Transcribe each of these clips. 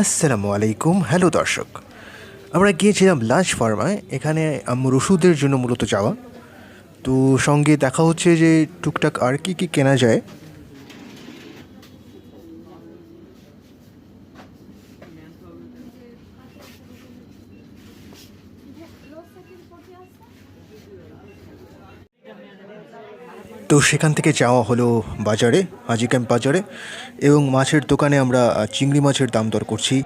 আসসালামু আলাইকুম। হ্যালো দর্শক, আমরা গিয়েছিলাম লাঞ্চ ফার্মায়। এখানে আমার ওষুধের জন্য মূলত যাওয়া। তো সঙ্গে দেখা হচ্ছে যে টুকটাক আর কি কি কেনা যায়। তো সেখান থেকে যাওয়া হলো বাজারে, হাজি ক্যাম্প বাজারে, এবং মাছের দোকানে আমরা চিংড়ি মাছের দাম দর করছি।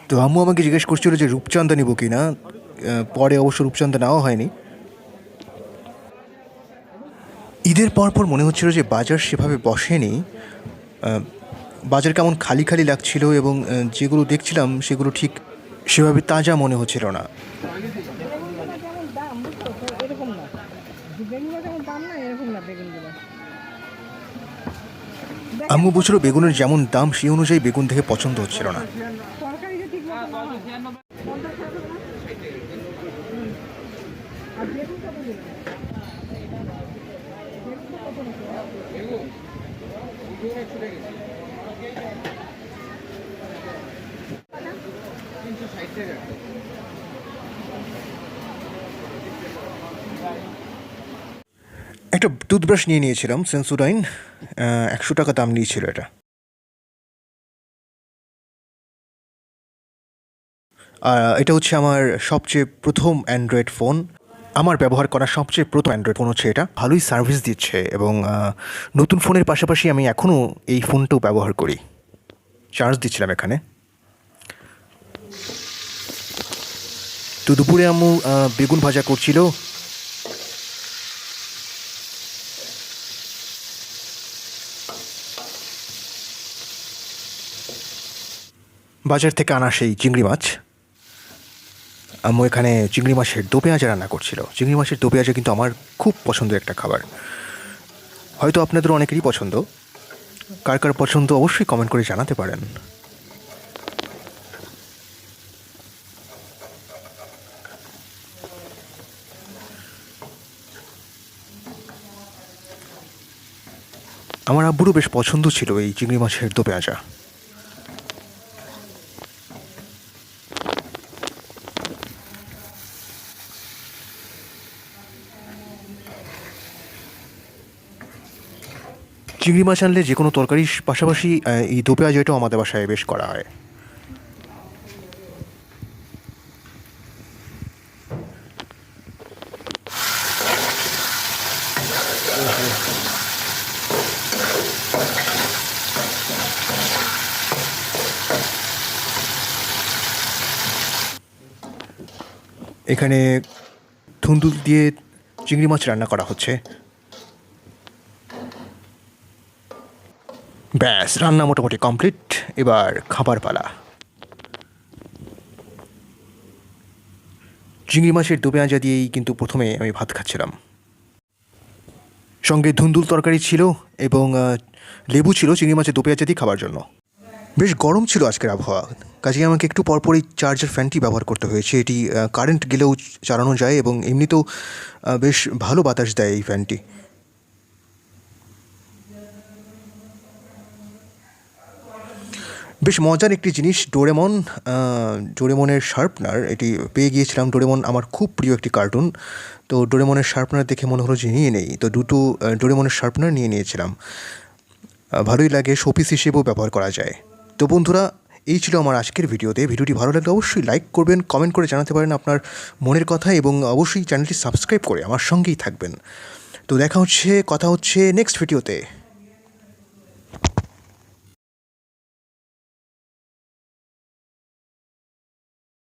তো আম্মু আমাকে জিজ্ঞেস করছিল যে রূপচাঁদা নিব কি না। পরে অবশ্য রূপচাঁদা নেওয়া হয়নি। ঈদের পর মনে হচ্ছিল যে বাজার সেভাবে বসেনি। বাজার কেমন খালি খালি লাগছিল, এবং যেগুলো দেখছিলাম সেগুলো ঠিক সেভাবে তাজা মনে হচ্ছিল না। আম্মু বলছিল বেগুনের যেমন দাম সেই অনুযায়ী বেগুন দেখে পছন্দ হচ্ছিল না। একটা টুথব্রাশ নিয়ে নিয়েছিলাম, সেন্সোডাইন। 100 টাকা দাম নিয়েছিল এটা। এটা হচ্ছে আমার সবচেয়ে প্রথম অ্যান্ড্রয়েড ফোন। আমার ব্যবহার করা সবচেয়ে প্রথম অ্যান্ড্রয়েড ফোন হচ্ছে এটা। ভালোই সার্ভিস দিচ্ছে, এবং নতুন ফোনের পাশাপাশি আমি এখনও এই ফোনটাও ব্যবহার করি। চার্জ দিচ্ছিলাম এখানে। তো দুপুরে আম্মু বেগুন ভাজা করছিল। বাজার থেকে আনা সেই চিংড়ি মাছ। আম্মু এখানে চিংড়ি মাছের দো পেঁয়াজা রান্না করছিল। চিংড়ি মাছের দো পেঁয়াজা কিন্তু আমার খুব পছন্দের একটা খাবার। হয়তো আপনাদের অনেকেরই পছন্দ। কার কার পছন্দ অবশ্যই কমেন্ট করে জানাতে পারেন। আমার আব্বুরও বেশ পছন্দ ছিল এই চিংড়ি মাছের দো পেঁয়াজা। চিংড়ি মাছ আনলে যে কোনো তরকারির পাশাপাশি এই দো পেঁয়াজাটাও আমাদের বাসায় বেশ করা হয়। এখানে ধুন্দুল দিয়ে চিংড়ি মাছ রান্না করা হচ্ছে। ব্যাস, রান্না মোটামুটি কমপ্লিট। এবার খাবার পালা। চিংড়ি মাছের দো পেঁয়াজা দিয়েই কিন্তু প্রথমে আমি ভাত খাচ্ছিলাম। সঙ্গে ধুন্দুল তরকারি ছিল, এবং লেবু ছিল চিংড়ি মাছের দো পেঁয়াজা দিয়ে খাবার জন্য। বেশ গরম ছিল আজকের আবহাওয়া, কাজেই আমাকে একটু পরপরই চার্জার ফ্যানটি ব্যবহার করতে হয়েছে। এটি কারেন্ট গেলেও চালানো যায়, এবং এমনিতেও বেশ ভালো বাতাস দেয় এই ফ্যানটি। বেশ মজার একটি জিনিস, ডোরেমনের শার্পনার এটি পেয়ে গিয়েছিলাম। ডোরেমন আমার খুব প্রিয় একটি কার্টুন। তো ডোরেমনের শার্পনার দেখে মনে হলো যে নিয়ে নেই, তো দুটো ডোরেমনের শার্পনার নিয়ে নিয়েছিলাম। ভালোই লাগে, শোপিস হিসেবেও ব্যবহার করা যায়। তো বন্ধুরা, এই ছিল আমার আজকের ভিডিওতে। ভিডিওটি ভালো লাগলে অবশ্যই লাইক করবেন, কমেন্ট করে জানাতে পারেন আপনার মনের কথা, এবং অবশ্যই চ্যানেলটি সাবস্ক্রাইব করে আমার সঙ্গেই থাকবেন। তো কথা হচ্ছে নেক্সট ভিডিওতে।